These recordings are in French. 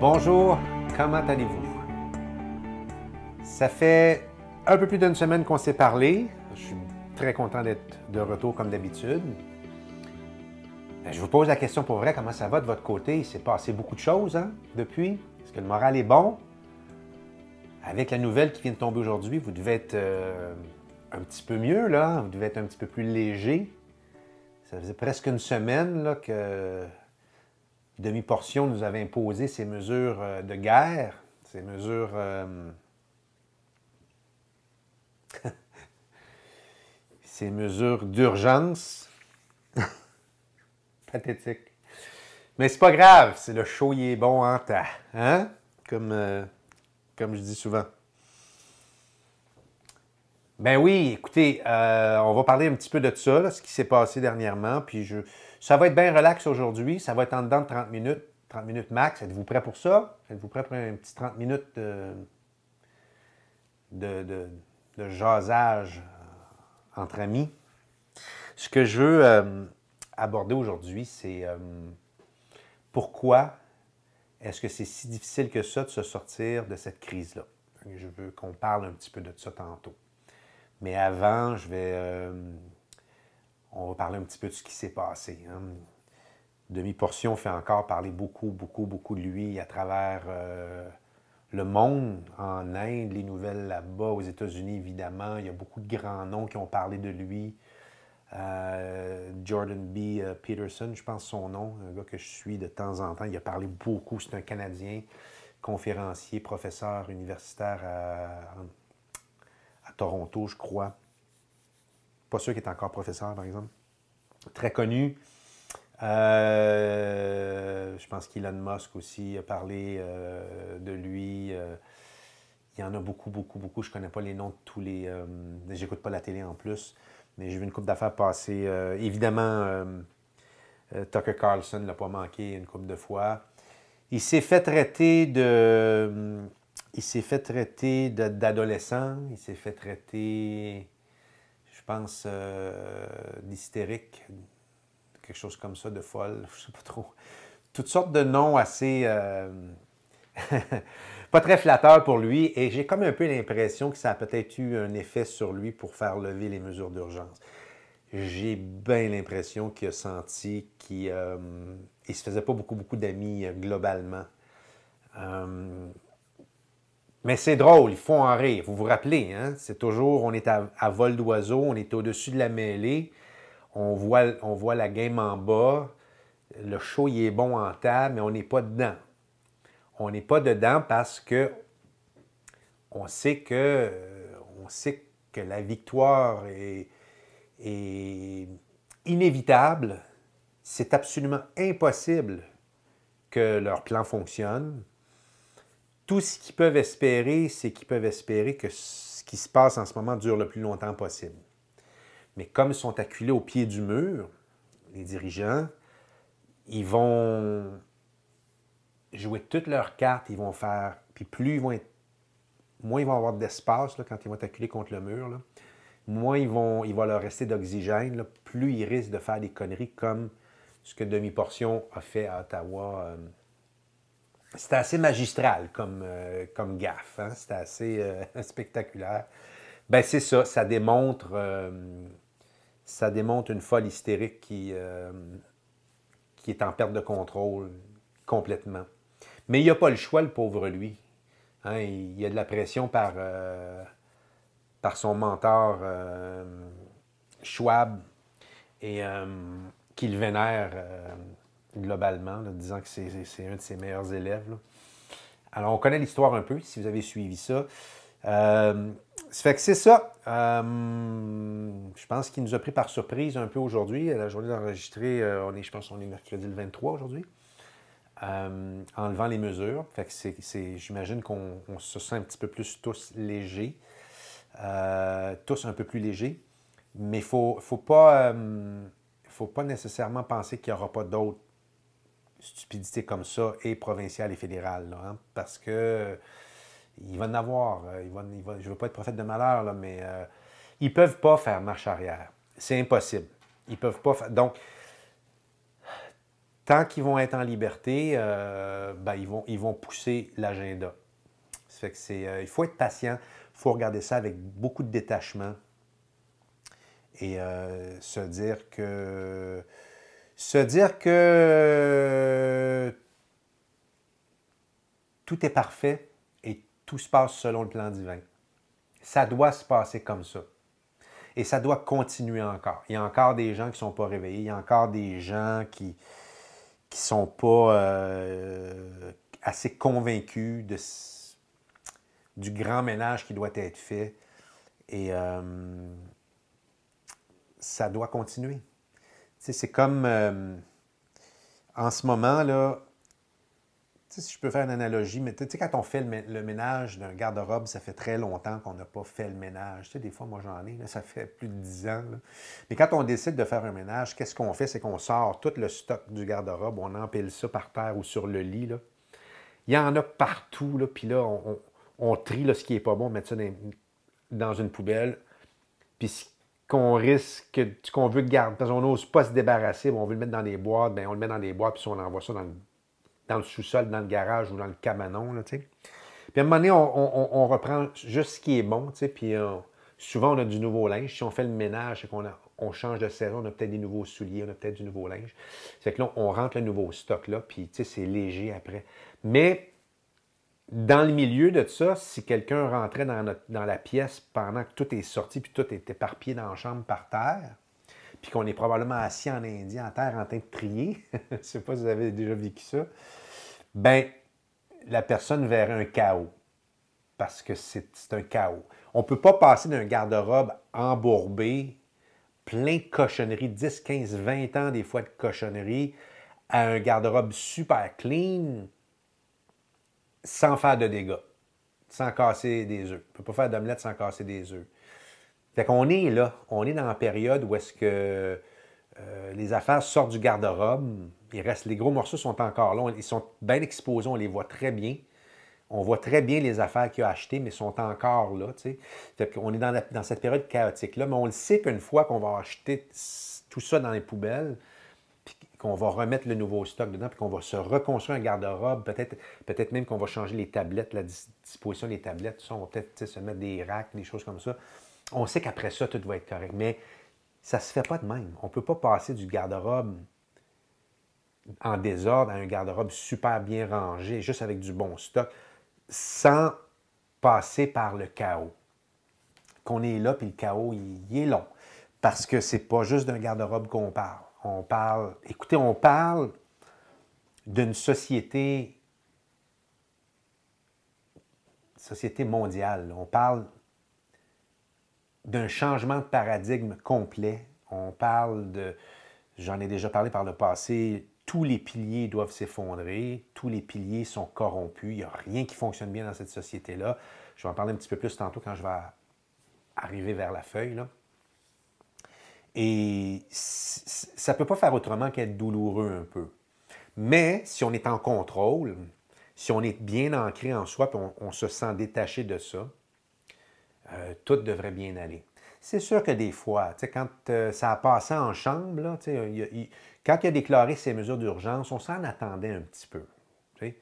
Bonjour, comment allez-vous? Ça fait un peu plus d'une semaine qu'on s'est parlé. Je suis très content d'être de retour comme d'habitude. Je vous pose la question pour vrai, comment ça va de votre côté? Il s'est passé beaucoup de choses depuis. Est-ce que le moral est bon? Avec la nouvelle qui vient de tomber aujourd'hui, vous devez être un petit peu mieux, là. Vous devez être un petit peu plus léger. Ça faisait presque une semaine là, que Demi-Portion nous avait imposé ces mesures de guerre, ces mesures... ces mesures d'urgence. Pathétique. Mais c'est pas grave, c'est le show, il est bon en temps. Hein? Comme je dis souvent. Ben oui, écoutez, on va parler un petit peu de ça, là, ce qui s'est passé dernièrement. Ça va être bien relax aujourd'hui. Ça va être en dedans de 30 minutes max. Êtes-vous prêts pour ça? Êtes-vous prêts pour un petit 30 minutes de jasage entre amis? Ce que je veux aborder aujourd'hui, c'est pourquoi est-ce que c'est si difficile que ça de se sortir de cette crise-là? Je veux qu'on parle un petit peu de ça tantôt. Mais avant, on va parler un petit peu de ce qui s'est passé. Demi-Portion fait encore parler beaucoup de lui à travers le monde, en Inde, les nouvelles là-bas, aux États-Unis, évidemment. Il y a beaucoup de grands noms qui ont parlé de lui. Jordan B. Peterson, je pense son nom, un gars que je suis de temps en temps. Il a parlé beaucoup. C'est un Canadien, conférencier, professeur universitaire à Toronto, je crois. Pas sûr qu'il est encore professeur, par exemple. Très connu. Je pense qu'Elon Musk aussi a parlé de lui. Il y en a beaucoup. Je ne connais pas les noms de tous les... J'écoute pas la télé en plus, mais j'ai vu une couple d'affaires passer. Évidemment, Tucker Carlson ne l'a pas manqué une couple de fois. Il s'est fait traiter d'adolescent. Il s'est fait traiter, je pense, d'hystérique, quelque chose comme ça, de folle, je sais pas trop. Toutes sortes de noms assez... pas très flatteurs pour lui. Et j'ai comme un peu l'impression que ça a peut-être eu un effet sur lui pour faire lever les mesures d'urgence. J'ai bien l'impression qu'il a senti qu'il ne se faisait pas beaucoup d'amis globalement. Mais c'est drôle, il faut en rire. Vous vous rappelez, hein? C'est toujours, on est à vol d'oiseau, on est au-dessus de la mêlée, on voit la game en bas, le show il est bon en table, mais on n'est pas dedans. On n'est pas dedans parce que on sait que la victoire est inévitable. C'est absolument impossible que leur plan fonctionne. Tout ce qu'ils peuvent espérer, c'est qu'ils peuvent espérer que ce qui se passe en ce moment dure le plus longtemps possible. Mais comme ils sont acculés au pied du mur, les dirigeants, ils vont jouer toutes leurs cartes, ils vont faire... Puis moins ils vont avoir d'espace là, quand ils vont être acculés contre le mur, là. Moins il va leur rester d'oxygène, là, plus ils risquent de faire des conneries comme ce que Demi-Portion a fait à Ottawa. C'était assez magistral comme gaffe. Hein? C'était assez spectaculaire. Ben c'est ça, ça démontre une folle hystérique qui est en perte de contrôle complètement. Mais il n'a pas le choix, le pauvre lui. Hein? Il y a de la pression par son mentor Schwab et qui le vénère globalement, là, disant que c'est un de ses meilleurs élèves. Là. Alors, on connaît l'histoire un peu, si vous avez suivi ça. Ça fait que c'est ça. Je pense qu'il nous a pris par surprise un peu aujourd'hui. La journée d'enregistrer, je pense qu'on est mercredi le 23 aujourd'hui. Enlevant les mesures. Fait que j'imagine qu'on se sent un petit peu plus tous légers. Tous un peu plus légers. Mais il ne faut pas nécessairement penser qu'il n'y aura pas d'autres stupidités comme ça, et provinciales et fédérales. Là, hein, parce que il va en avoir. Je ne veux pas être prophète de malheur, là, mais ils ne peuvent pas faire marche arrière. C'est impossible. Ils ne peuvent pas faire... Donc, tant qu'ils vont être en liberté, ben, ils vont pousser l'agenda. Ça fait que il faut être patient, il faut regarder ça avec beaucoup de détachement et se dire que tout est parfait et tout se passe selon le plan divin. Ça doit se passer comme ça. Et ça doit continuer encore. Il y a encore des gens qui ne sont pas réveillés. Il y a encore des gens qui ne sont pas assez convaincus du grand ménage qui doit être fait. Et ça doit continuer. Tu sais, c'est comme en ce moment, là, tu sais, si je peux faire une analogie, mais tu sais, quand on fait le ménage d'un garde-robe, ça fait très longtemps qu'on n'a pas fait le ménage. Tu sais, des fois, moi, j'en ai, là, ça fait plus de 10 ans. Là. Mais quand on décide de faire un ménage, qu'est-ce qu'on fait? C'est qu'on sort tout le stock du garde-robe, on empile ça par terre ou sur le lit. Là. Il y en a partout, là, puis là, on trie là, ce qui n'est pas bon, on met ça dans une poubelle. Puis ce qu'on veut garder, parce qu'on n'ose pas se débarrasser, on veut le mettre dans des boîtes, bien, on le met dans des boîtes, puis on envoie ça dans le sous-sol, dans le garage ou dans le cabanon, là, tu sais. Puis à un moment donné, on reprend juste ce qui est bon, tu sais, puis souvent, on a du nouveau linge. Si on fait le ménage et on change de saison, on a peut-être des nouveaux souliers, on a peut-être du nouveau linge. C'est que là, on rentre le nouveau stock, là, puis, tu sais, c'est léger après. Mais dans le milieu de ça, si quelqu'un rentrait dans la pièce pendant que tout est sorti, puis tout est éparpillé dans la chambre par terre, puis qu'on est probablement assis en indien à terre en train de trier, je ne sais pas si vous avez déjà vécu ça, ben la personne verrait un chaos. Parce que c'est un chaos. On ne peut pas passer d'un garde-robe embourbé, plein de cochonneries, 10, 15, 20 ans des fois de cochonneries, à un garde-robe super clean, sans faire de dégâts, sans casser des œufs. On ne peut pas faire d'omelette sans casser des œufs. Fait qu'on est là, on est dans la période où est-ce que les affaires sortent du garde-robe, les gros morceaux sont encore là, ils sont bien exposés, on les voit très bien. On voit très bien les affaires qu'il a achetées, mais sont encore là. Tu sais. Fait qu'on est dans cette période chaotique-là, mais on le sait qu'une fois qu'on va acheter tout ça dans les poubelles, puis qu'on va remettre le nouveau stock dedans, puis qu'on va se reconstruire un garde-robe, peut-être même qu'on va changer les tablettes, la disposition des tablettes, tout ça, on va peut-être se mettre des racks, des choses comme ça. On sait qu'après ça, tout va être correct, mais ça ne se fait pas de même. On ne peut pas passer du garde-robe en désordre à un garde-robe super bien rangé, juste avec du bon stock, sans passer par le chaos. Qu'on est là, puis le chaos, il est long. Parce que c'est pas juste d'un garde-robe qu'on parle. Écoutez, on parle d'une société mondiale. On parle d'un changement de paradigme complet. On parle j'en ai déjà parlé par le passé, tous les piliers doivent s'effondrer, tous les piliers sont corrompus, il n'y a rien qui fonctionne bien dans cette société-là. Je vais en parler un petit peu plus tantôt quand je vais arriver vers la feuille, là. Et ça ne peut pas faire autrement qu'être douloureux un peu. Mais si on est en contrôle, si on est bien ancré en soi, puis on se sent détaché de ça, tout devrait bien aller. C'est sûr que des fois, quand ça a passé en chambre, là, quand il a déclaré ces mesures d'urgence, on s'en attendait un petit peu. T'sais.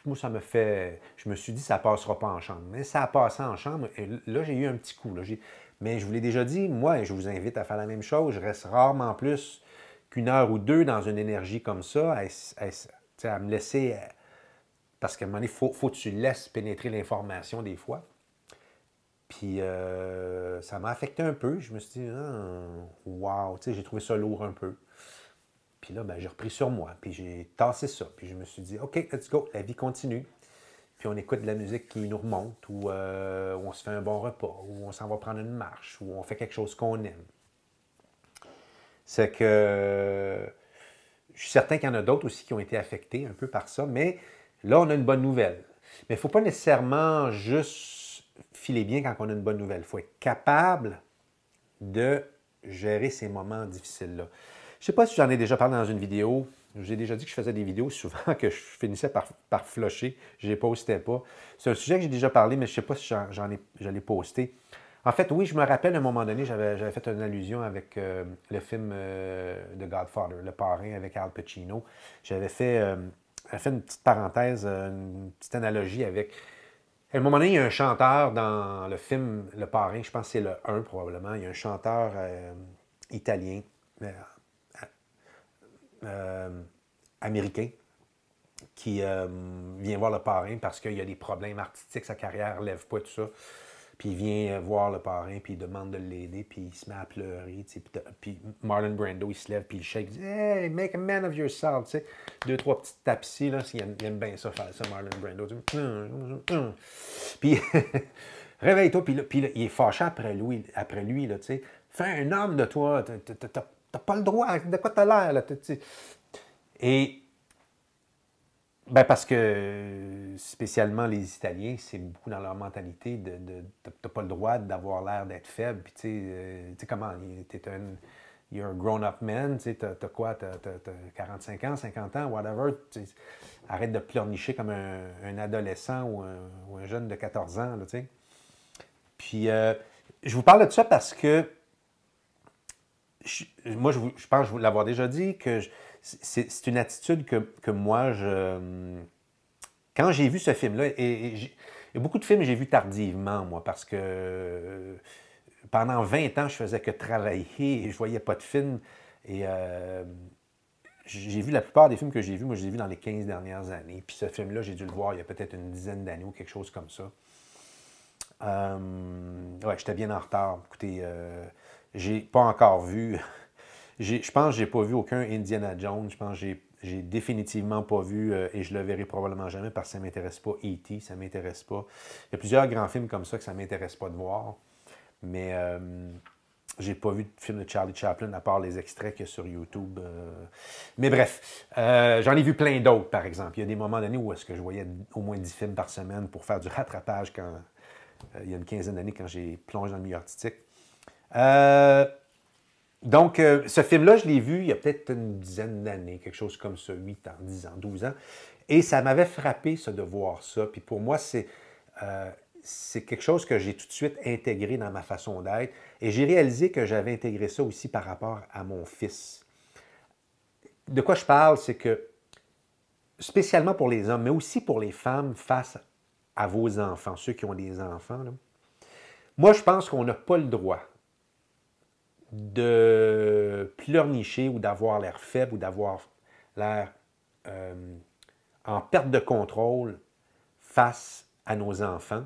Moi, je me suis dit, ça ne passera pas en chambre. Mais ça a passé en chambre, et là, j'ai eu un petit coup. Là, mais je vous l'ai déjà dit, moi, je vous invite à faire la même chose. Je reste rarement plus qu'une heure ou deux dans une énergie comme ça, à me laisser... Parce qu'à un moment donné, il faut que tu laisses pénétrer l'information des fois. Puis ça m'a affecté un peu. Je me suis dit, wow, j'ai trouvé ça lourd un peu. Puis là, ben, j'ai repris sur moi, puis j'ai tassé ça. Puis je me suis dit, OK, let's go, la vie continue. Puis on écoute de la musique qui nous remonte, ou on se fait un bon repas, ou on s'en va prendre une marche, ou on fait quelque chose qu'on aime. C'est que je suis certain qu'il y en a d'autres aussi qui ont été affectés un peu par ça, mais là, on a une bonne nouvelle. Mais il ne faut pas nécessairement juste filer bien quand on a une bonne nouvelle. Il faut être capable de gérer ces moments difficiles-là. Je ne sais pas si j'en ai déjà parlé dans une vidéo. J'ai déjà dit que je faisais des vidéos souvent que je finissais par flusher. Je ne les postais pas. C'est un sujet que j'ai déjà parlé, mais je ne sais pas si je l'ai posté. En fait, oui, je me rappelle à un moment donné, j'avais fait une allusion avec le film de Godfather, Le Parrain avec Al Pacino. J'avais fait une petite parenthèse, une petite analogie avec. À un moment donné, il y a un chanteur dans le film Le Parrain, je pense que c'est le un probablement. Il y a un chanteur italien, euh, euh, américain, qui vient voir le parrain parce qu'il y a des problèmes artistiques, sa carrière ne lève pas, tout ça. Puis il vient voir le parrain, puis il demande de l'aider, puis il se met à pleurer. Tu sais, puis Marlon Brando, il se lève, puis il shake, il dit Hey, make a man of yourself. Tu sais, deux, trois petites tapes ici, là, il aime bien ça, faire ça, Marlon Brando. Puis, réveille-toi, puis là, il est fâché après lui là, tu sais. Fais un homme de toi, t'as pas le droit, de quoi t'as l'air, là, tu sais. Et ben parce que, spécialement les Italiens, c'est beaucoup dans leur mentalité t'as pas le droit d'avoir l'air d'être faible. Puis, tu sais comment, you're a grown-up man, tu sais, t'as quoi, t'as 45 ans, 50 ans, whatever. Arrête de pleurnicher comme un adolescent ou un jeune de 14 ans, là, tu sais. Puis, je vous parle de ça parce que, moi, je pense que je vous l'avoir déjà dit, que c'est une attitude que moi, quand j'ai vu ce film-là, il y a beaucoup de films que j'ai vus tardivement, moi, parce que pendant 20 ans, je faisais que travailler et je voyais pas de films. Et j'ai vu la plupart des films que j'ai vus, moi, je les ai vus dans les 15 dernières années. Puis ce film-là, j'ai dû le voir il y a peut-être une dizaine d'années ou quelque chose comme ça. Ouais, j'étais bien en retard. Écoutez, j'ai pas encore vu. Je pense que j'ai pas vu aucun Indiana Jones. Je pense que j'ai définitivement pas vu, et je le verrai probablement jamais parce que ça m'intéresse pas. E.T., ça m'intéresse pas. Il y a plusieurs grands films comme ça que ça m'intéresse pas de voir. Mais j'ai pas vu de film de Charlie Chaplin à part les extraits qu'il y a sur YouTube. Mais bref, j'en ai vu plein d'autres, par exemple. Il y a des moments donnés où est-ce que je voyais au moins 10 films par semaine pour faire du rattrapage quand, il y a une quinzaine d'années quand j'ai plongé dans le milieu artistique. Donc, ce film-là, je l'ai vu il y a peut-être une dizaine d'années, quelque chose comme ça, 8 ans, 10 ans, 12 ans. Et ça m'avait frappé, ça, de voir ça. Puis pour moi, c'est quelque chose que j'ai tout de suite intégré dans ma façon d'être. Et j'ai réalisé que j'avais intégré ça aussi par rapport à mon fils. De quoi je parle, c'est que, spécialement pour les hommes, mais aussi pour les femmes, face à vos enfants, ceux qui ont des enfants, là, moi, je pense qu'on n'a pas le droit de pleurnicher ou d'avoir l'air faible ou d'avoir l'air en perte de contrôle face à nos enfants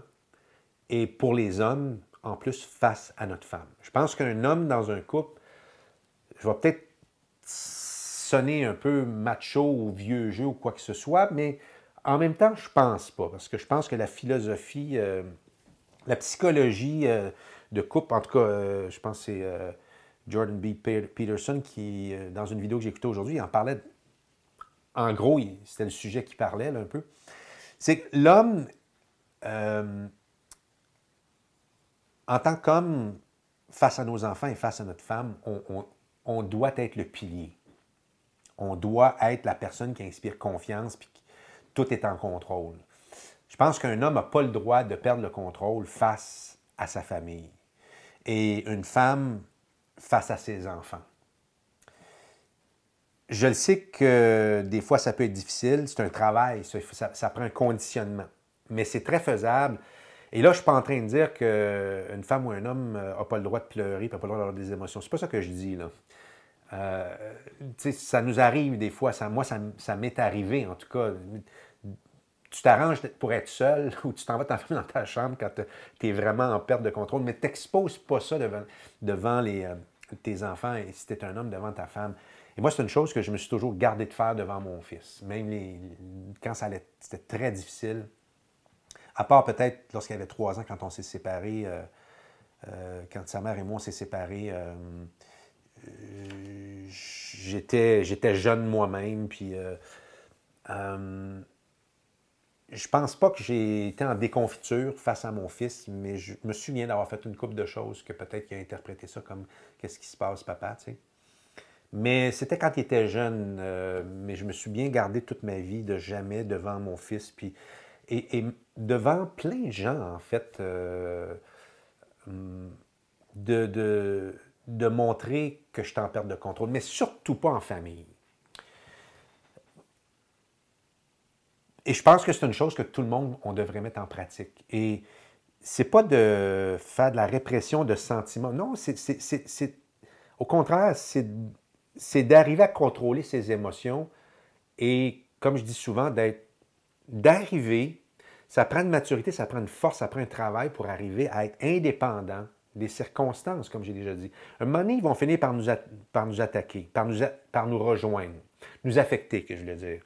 et pour les hommes, en plus, face à notre femme. Je pense qu'un homme dans un couple, je vais peut-être sonner un peu macho ou vieux jeu ou quoi que ce soit, mais en même temps, je pense pas, parce que je pense que la philosophie, la psychologie de couple, en tout cas, je pense que c'est Jordan B. Peterson qui, dans une vidéo que j'ai écoutée aujourd'hui, en parlait. En gros, c'était le sujet qu'il parlait là, un peu. C'est que l'homme, en tant qu'homme, face à nos enfants et face à notre femme, on doit être le pilier. On doit être la personne qui inspire confiance puis tout est en contrôle. Je pense qu'un homme n'a pas le droit de perdre le contrôle face à sa famille. Et une femme face à ses enfants. Je le sais que des fois, ça peut être difficile. C'est un travail, ça prend un conditionnement. Mais c'est très faisable. Et là, je ne suis pas en train de dire qu'une femme ou un homme n'a pas le droit de pleurer et n'a pas le droit d'avoir des émotions. C'est pas ça que je dis, là. Ça nous arrive des fois. Moi, ça m'est arrivé, en tout cas. Tu t'arranges pour être seul ou tu t'en vas t'enfermer dans ta chambre quand tu es vraiment en perte de contrôle, mais tu n'exposes pas ça devant tes enfants et si tu es un homme devant ta femme. Et moi, c'est une chose que je me suis toujours gardé de faire devant mon fils. Même quand c'était très difficile, à part peut-être lorsqu'il avait 3 ans, quand on s'est séparés, quand sa mère et moi on s'est séparés, j'étais jeune moi-même, puis je pense pas que j'ai été en déconfiture face à mon fils, mais je me souviens d'avoir fait une couple de choses que peut-être qu'il a interprété ça comme qu'est-ce qui se passe, papa, tu sais. Mais c'était quand il était jeune, mais je me suis bien gardé toute ma vie de jamais devant mon fils, puis et devant plein de gens, en fait. de montrer que je suis en perte de contrôle, mais surtout pas en famille. Et je pense que c'est une chose que tout le monde, on devrait mettre en pratique. Et c'est pas de faire de la répression de sentiments. Non, au contraire, c'est d'arriver à contrôler ses émotions et, comme je dis souvent, d'arriver, ça prend une maturité, ça prend une force, ça prend un travail pour arriver à être indépendant des circonstances, comme j'ai déjà dit. Un moment donné, ils vont finir par nous attaquer, par nous rejoindre, nous affecter, que je veux dire.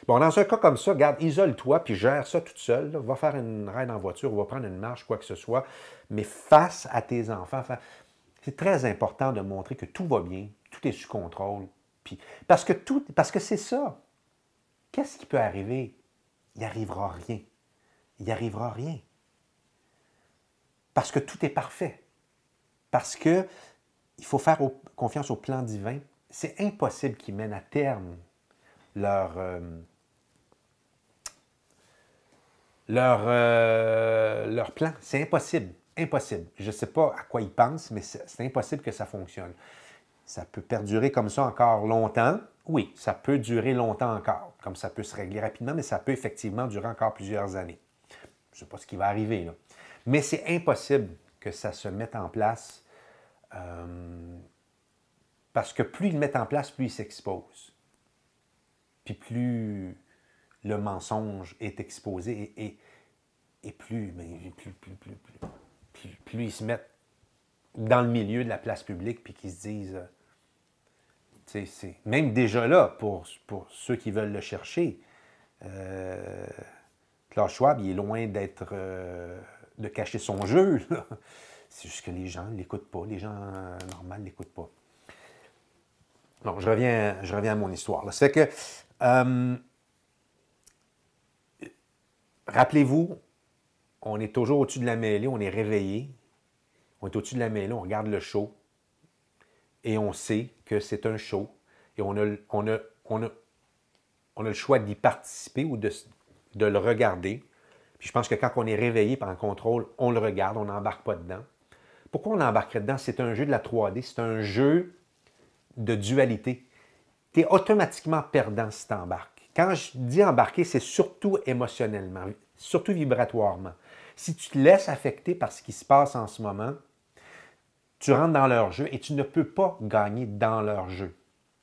Bon, dans un cas comme ça, regarde, isole-toi, puis gère ça toute seule. Là. Va faire une ride en voiture, ou va prendre une marche, quoi que ce soit. Mais face à tes enfants, c'est très important de montrer que tout va bien, tout est sous contrôle. Puis, parce que c'est ça. Qu'est-ce qui peut arriver? Il n'y arrivera rien. Il n'y arrivera rien. Parce que tout est parfait. Parce que il faut faire confiance au plan divin. C'est impossible qu'ils mènent à terme leur plan. C'est impossible. Impossible. Je ne sais pas à quoi ils pensent, mais c'est impossible que ça fonctionne. Ça peut perdurer comme ça encore longtemps. Oui, ça peut durer longtemps encore, comme ça peut se régler rapidement, mais ça peut effectivement durer encore plusieurs années. Je ne sais pas ce qui va arriver, là. Mais c'est impossible que ça se mette en place parce que plus ils le mettent en place, plus ils s'exposent. Puis plus le mensonge est exposé et plus ils se mettent dans le milieu de la place publique puis qu'ils se disent... même déjà là, pour ceux qui veulent le chercher, Klaus Schwab, il est loin d'être... de cacher son jeu. C'est juste que les gens ne l'écoutent pas. Les gens normaux ne l'écoutent pas. Bon, je reviens à mon histoire. Là. Ça fait que... rappelez-vous, on est toujours au-dessus de la mêlée, on est réveillé. On est au-dessus de la mêlée, on regarde le show. Et on sait que c'est un show. Et on a le choix d'y participer ou de le regarder. Puis je pense que quand on est réveillé par un contrôle, on le regarde, on n'embarque pas dedans. Pourquoi on embarquerait dedans? C'est un jeu de la 3D, c'est un jeu de dualité. Tu es automatiquement perdant si tu embarques. Quand je dis embarquer, c'est surtout émotionnellement, surtout vibratoirement. Si tu te laisses affecter par ce qui se passe en ce moment, tu rentres dans leur jeu et tu ne peux pas gagner dans leur jeu.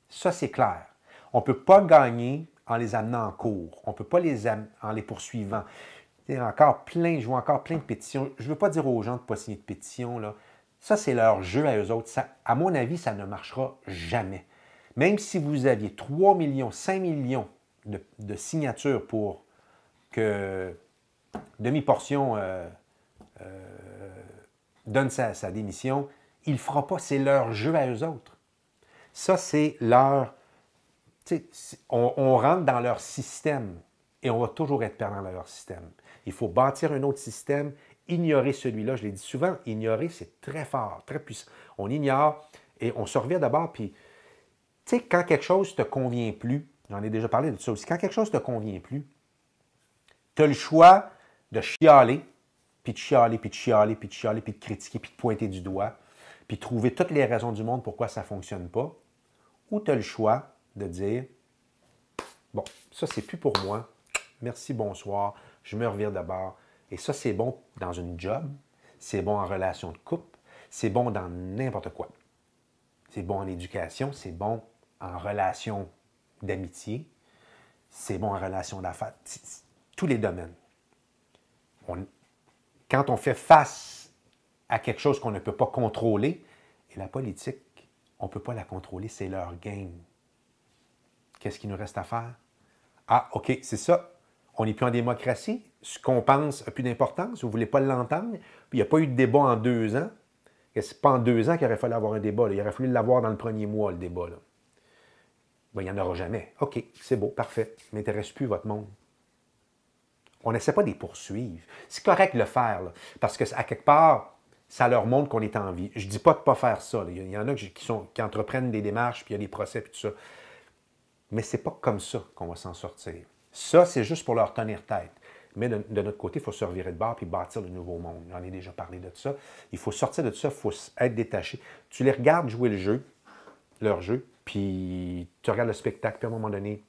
Ça, c'est clair. On ne peut pas gagner en les amenant en cours. On ne peut pas en les poursuivant. Je vois encore plein de pétitions. Je ne veux pas dire aux gens de ne pas signer de pétition. Là. Ça, c'est leur jeu à eux autres. Ça, à mon avis, ça ne marchera jamais. Même si vous aviez 3 millions, 5 millions de signatures pour que demi-portion donne sa démission, il ne le fera pas. C'est leur jeu à eux autres. Ça, c'est leur... On rentre dans leur système et on va toujours être perdant dans leur système. Il faut bâtir un autre système, ignorer celui-là. Je l'ai dit souvent, ignorer, c'est très fort, très puissant. On ignore et on se revient d'abord. Puis, tu sais, quand quelque chose ne te convient plus, j'en ai déjà parlé de ça aussi, quand quelque chose ne te convient plus, tu as le choix de chialer, puis de chialer, puis de chialer, puis de chialer, puis de critiquer, puis de pointer du doigt, puis de trouver toutes les raisons du monde pourquoi ça ne fonctionne pas. Ou tu as le choix de dire, bon, ça, c'est plus pour moi. Merci, bonsoir. Je me revire d'abord. Et ça, c'est bon dans une job. C'est bon en relation de couple. C'est bon dans n'importe quoi. C'est bon en éducation. C'est bon en relation d'amitié. C'est bon en relation d'affaires. Tous les domaines. Quand on fait face à quelque chose qu'on ne peut pas contrôler, et la politique, on ne peut pas la contrôler, c'est leur game. Qu'est-ce qu'il nous reste à faire? Ah, OK, c'est ça. On n'est plus en démocratie. Ce qu'on pense n'a plus d'importance. Vous ne voulez pas l'entendre. Puis il n'y a pas eu de débat en 2 ans. Ce n'est pas en 2 ans qu'il aurait fallu avoir un débat. Là. Il aurait fallu l'avoir dans le premier mois, le débat. Là. Ben, il n'y en aura jamais. OK, c'est beau, parfait. Ça ne m'intéresse plus, votre monde. On n'essaie pas de les poursuivre. C'est correct de le faire, là, parce qu'à quelque part, ça leur montre qu'on est en vie. Je ne dis pas de ne pas faire ça. Là. Il y en a qui entreprennent des démarches, puis il y a des procès, puis tout ça. Mais ce n'est pas comme ça qu'on va s'en sortir. Ça, c'est juste pour leur tenir tête. Mais de notre côté, il faut se revirer de bord puis bâtir le nouveau monde. J'en ai déjà parlé de ça. Il faut sortir de ça, il faut être détaché. Tu les regardes jouer le jeu, leur jeu, puis tu regardes le spectacle, puis à un moment donné,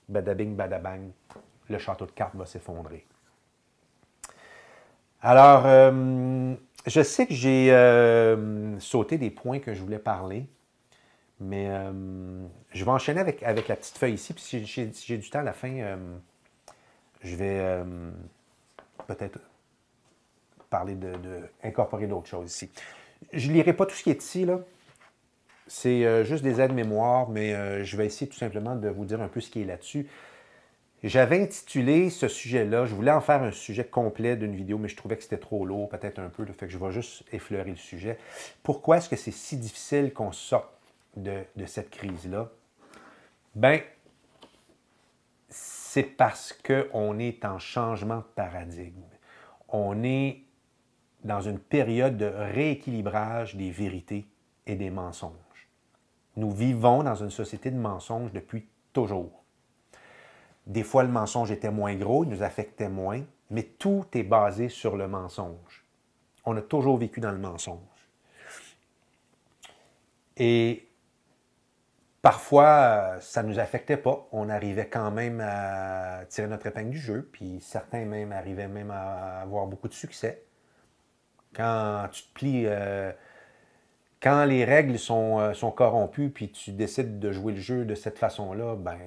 badabing, badabang, le château de cartes va s'effondrer. Alors, je sais que j'ai sauté des points que je voulais parler, mais je vais enchaîner avec la petite feuille ici, puis si j'ai du temps à la fin, je vais peut-être parler incorporer d'autres choses ici. Je ne lirai pas tout ce qui est ici, là. C'est juste des aides-mémoires, mais je vais essayer tout simplement de vous dire un peu ce qui est là-dessus. J'avais intitulé ce sujet-là, je voulais en faire un sujet complet d'une vidéo, mais je trouvais que c'était trop lourd, peut-être un peu, fait que je vais juste effleurer le sujet. Pourquoi est-ce que c'est si difficile qu'on sorte de cette crise-là? Bien, c'est parce qu'on est en changement de paradigme. On est dans une période de rééquilibrage des vérités et des mensonges. Nous vivons dans une société de mensonges depuis toujours. Des fois, le mensonge était moins gros, il nous affectait moins, mais tout est basé sur le mensonge. On a toujours vécu dans le mensonge. Et parfois, ça ne nous affectait pas. On arrivait quand même à tirer notre épingle du jeu, puis certains même arrivaient même à avoir beaucoup de succès. Quand tu te plies, quand les règles sont corrompues, puis tu décides de jouer le jeu de cette façon-là, ben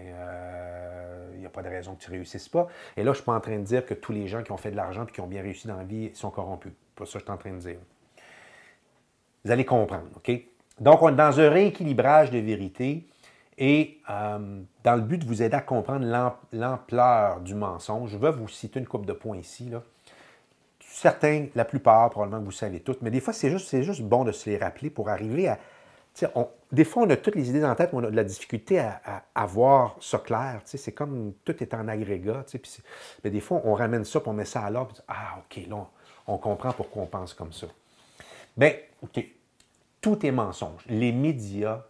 il n'y a pas de raison que tu ne réussisses pas. Et là, je ne suis pas en train de dire que tous les gens qui ont fait de l'argent et qui ont bien réussi dans la vie sont corrompus. C'est pas ça que je suis en train de dire. Vous allez comprendre, OK? Donc, on est dans un rééquilibrage de vérité et dans le but de vous aider à comprendre l'ampleur du mensonge, je vais vous citer une couple de points ici, là. Certains, la plupart, probablement que vous savez toutes, mais des fois, c'est juste bon de se les rappeler pour arriver à... des fois, on a toutes les idées dans la tête, mais on a de la difficulté à voir ça clair. C'est comme tout est en agrégat. Mais des fois, on ramène ça, puis on met ça à l'ordre. Ah, OK, là, on comprend pourquoi on pense comme ça. Bien, OK, tout est mensonge. Les médias,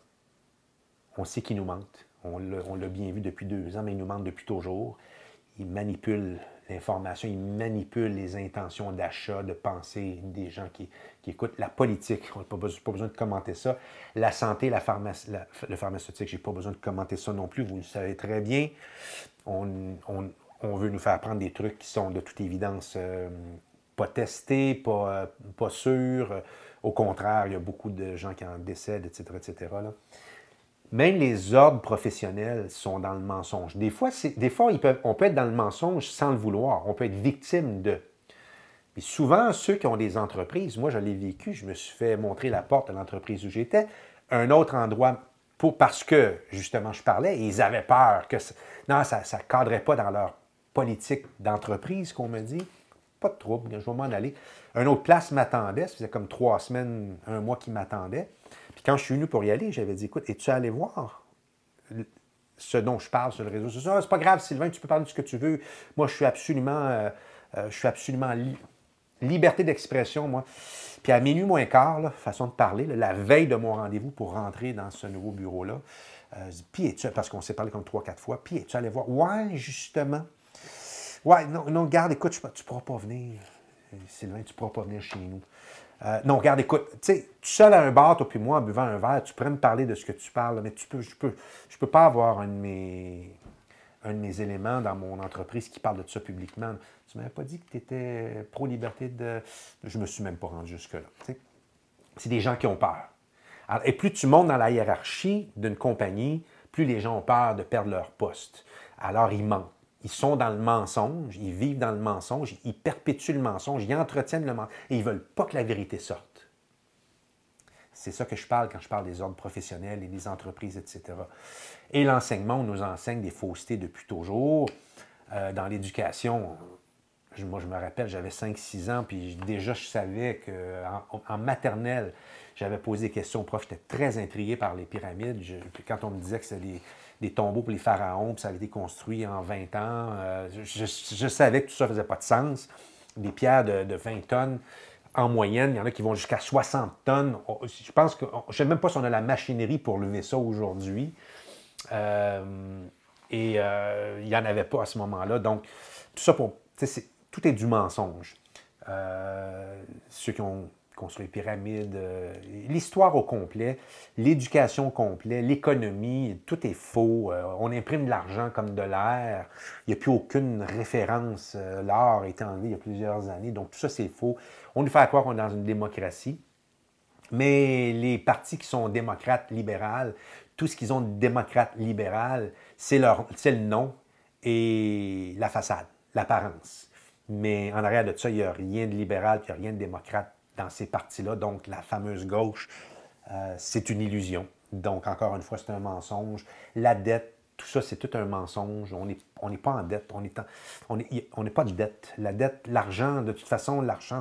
on sait qu'ils nous mentent. On l'a bien vu depuis 2 ans, mais ils nous mentent depuis toujours. Ils manipulent l'information, ils manipulent les intentions d'achat, de pensée des gens qui écoutent. La politique, on n'a pas besoin de commenter ça. La santé, le pharmaceutique, je n'ai pas besoin de commenter ça non plus, vous le savez très bien. On veut nous faire prendre des trucs qui sont de toute évidence pas testés, pas sûrs. Au contraire, il y a beaucoup de gens qui en décèdent, etc., etc., là. Même les ordres professionnels sont dans le mensonge. Des fois, on peut être dans le mensonge sans le vouloir. On peut être victime de. Mais souvent, ceux qui ont des entreprises, moi, je l'ai vécu, je me suis fait montrer la porte de l'entreprise où j'étais, un autre endroit, parce que, justement, je parlais, et ils avaient peur que ça ne cadrait pas dans leur politique d'entreprise, qu'on me dit. Pas de trouble, je vais m'en aller. Une autre place m'attendait, ça faisait comme 3 semaines, 1 mois qui m'attendait. Puis quand je suis venu pour y aller, j'avais dit, écoute, es-tu allé voir ce dont je parle sur le réseau social? Ah, c'est pas grave, Sylvain, tu peux parler de ce que tu veux. Moi, je suis absolument liberté d'expression, moi. Puis à minuit moins quart, là, façon de parler, là, la veille de mon rendez-vous pour rentrer dans ce nouveau bureau-là, puis es-tu, parce qu'on s'est parlé comme 3-4 fois, puis es-tu allé voir? Ouais, justement. Ouais, non, regarde, écoute, tu ne pourras pas venir. Sylvain, tu ne pourras pas venir chez nous. Non, regarde, écoute, tu sais, tout seul à un bar, toi puis moi, en buvant un verre, tu pourrais me parler de ce que tu parles, mais je peux pas avoir un de mes éléments dans mon entreprise qui parle de ça publiquement. Tu ne m'avais pas dit que tu étais pro-liberté de... Je ne me suis même pas rendu jusque-là. Tu sais. C'est des gens qui ont peur. Alors, et plus tu montes dans la hiérarchie d'une compagnie, plus les gens ont peur de perdre leur poste. Alors, ils mentent. Ils sont dans le mensonge, ils vivent dans le mensonge, ils perpétuent le mensonge, ils entretiennent le mensonge et ils ne veulent pas que la vérité sorte. C'est ça que je parle quand je parle des ordres professionnels et des entreprises, etc. Et l'enseignement, on nous enseigne des faussetés depuis toujours. Dans l'éducation, moi je me rappelle, j'avais 5-6 ans, puis déjà je savais qu'en maternelle, j'avais posé des questions aux profs. J'étais très intrigué par les pyramides. Puis quand on me disait que c'était des tombeaux pour les pharaons, puis ça avait été construit en 20 ans, je savais que tout ça ne faisait pas de sens. Des pierres de 20 tonnes, en moyenne, il y en a qui vont jusqu'à 60 tonnes. Je pense que, je ne sais même pas si on a la machinerie pour lever ça aujourd'hui. Il n'y en avait pas à ce moment-là. Donc, tout ça pour tout est du mensonge. Ceux qui ont construit les pyramides, l'histoire au complet, l'éducation au complet, l'économie, tout est faux. On imprime de l'argent comme de l'air. Il n'y a plus aucune référence. L'or a été enlevé il y a plusieurs années. Donc tout ça, c'est faux. On nous fait croire qu'on est dans une démocratie. Mais les partis qui sont démocrates libérales, tout ce qu'ils ont de démocrate libéral, c'est le nom et la façade, l'apparence. Mais en arrière de ça, il n'y a rien de libéral, il n'y a rien de démocrate dans ces partis-là. Donc, la fameuse gauche, c'est une illusion. Donc, encore une fois, c'est un mensonge. La dette, tout ça, c'est tout un mensonge. On n'est pas en dette. On n'est pas de dette. La dette, l'argent, de toute façon, l'argent,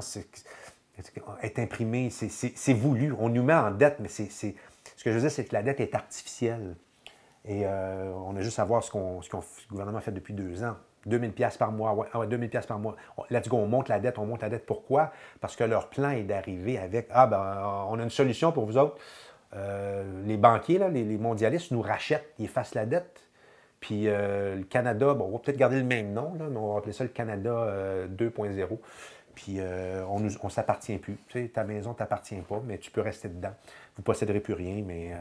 est imprimé, c'est voulu. On nous met en dette, mais ce que je veux dire, c'est que la dette est artificielle. Et on a juste à voir ce que le gouvernement a fait depuis 2 ans. 2000 $ par mois, ouais, 2000 $ par mois. Let's go, on monte la dette, on monte la dette. Pourquoi? Parce que leur plan est d'arriver avec, on a une solution pour vous autres. Les banquiers, là, les mondialistes nous rachètent, ils effacent la dette. Puis le Canada, on va peut-être garder le même nom, là, mais on va appeler ça le Canada 2.0. Puis on ne s'appartient plus. Tu sais, ta maison ne t'appartient pas, mais tu peux rester dedans. Vous ne posséderez plus rien, mais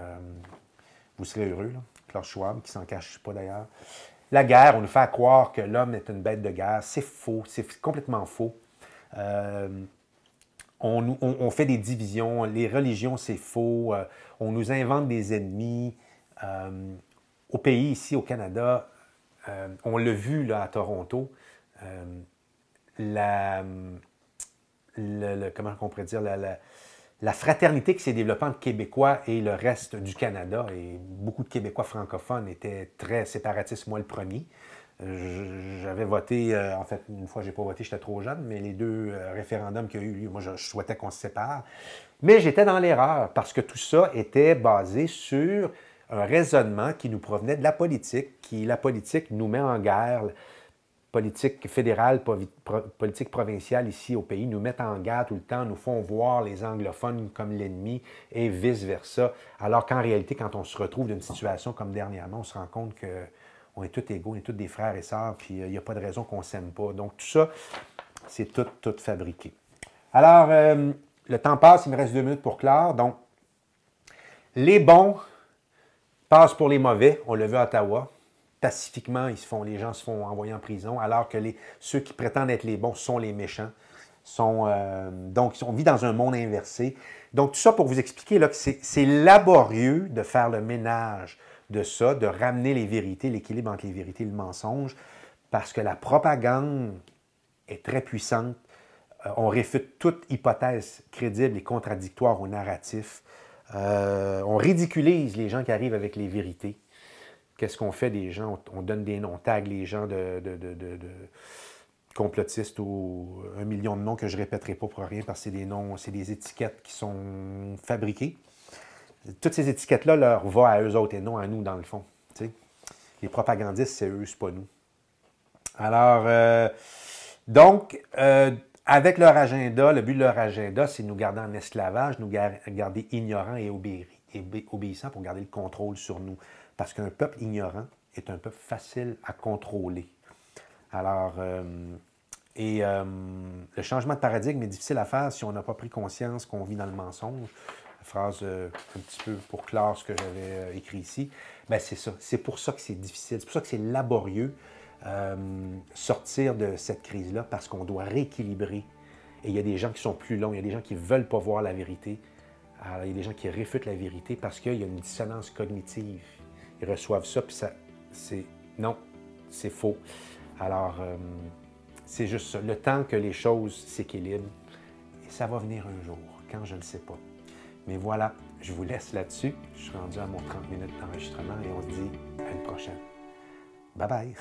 vous serez heureux. Là. Klaus Schwab, qui ne s'en cache pas d'ailleurs. La guerre, on nous fait croire que l'homme est une bête de guerre. C'est faux, c'est complètement faux. On fait des divisions. Les religions, c'est faux. On nous invente des ennemis. Au pays, ici, au Canada, on l'a vu là, à Toronto, comment on pourrait dire, la fraternité qui s'est développée entre Québécois et le reste du Canada, et beaucoup de Québécois francophones étaient très séparatistes, moi le premier. J'avais voté, en fait, une fois, je n'ai pas voté, j'étais trop jeune, mais les 2 référendums qu'il y a eu lieu, moi, je souhaitais qu'on se sépare. Mais j'étais dans l'erreur, parce que tout ça était basé sur un raisonnement qui nous provenait de la politique, la politique nous met en guerre. Politique fédérale, politique provinciale ici au pays nous mettent en garde tout le temps, nous font voir les anglophones comme l'ennemi et vice-versa. Alors qu'en réalité, quand on se retrouve dans une situation comme dernièrement, on se rend compte qu'on est tous égaux, on est tous des frères et sœurs, puis il n'y a pas de raison qu'on ne s'aime pas. Donc tout ça, c'est tout fabriqué. Alors, le temps passe, il me reste 2 minutes pour clore. Donc, les bons passent pour les mauvais, on l'a vu à Ottawa. Pacifiquement, les gens se font envoyer en prison, alors que ceux qui prétendent être les bons sont les méchants. Donc, on vit dans un monde inversé. Donc, tout ça pour vous expliquer là, que c'est laborieux de faire le ménage de ça, de ramener les vérités, l'équilibre entre les vérités et le mensonge, parce que la propagande est très puissante. On réfute toute hypothèse crédible et contradictoire au narratif. On ridiculise les gens qui arrivent avec les vérités. Qu'est-ce qu'on fait des gens? On donne des noms, on tag les gens de complotistes ou 1 million de noms que je ne répéterai pas pour rien parce que c'est des noms, c'est des étiquettes qui sont fabriquées. Toutes ces étiquettes-là leur vont à eux autres et non à nous, dans le fond. T'sais. Les propagandistes, c'est eux, c'est pas nous. Alors, donc, avec leur agenda, le but de leur agenda, c'est de nous garder en esclavage, nous garder ignorants et obéissants pour garder le contrôle sur nous. Parce qu'un peuple ignorant est un peuple facile à contrôler. Alors, le changement de paradigme est difficile à faire si on n'a pas pris conscience qu'on vit dans le mensonge. La phrase un petit peu pour clore ce que j'avais écrit ici, bien c'est ça. C'est pour ça que c'est difficile, c'est pour ça que c'est laborieux sortir de cette crise-là parce qu'on doit rééquilibrer. Et il y a des gens qui sont plus longs, il y a des gens qui ne veulent pas voir la vérité. Alors, il y a des gens qui réfutent la vérité parce qu'il y a une dissonance cognitive. Ils reçoivent ça, puis non, c'est faux. Alors, c'est juste ça. Le temps que les choses s'équilibrent, et ça va venir un jour, quand je ne le sais pas. Mais voilà, je vous laisse là-dessus. Je suis rendu à mon 30 minutes d'enregistrement et on se dit à une prochaine. Bye bye!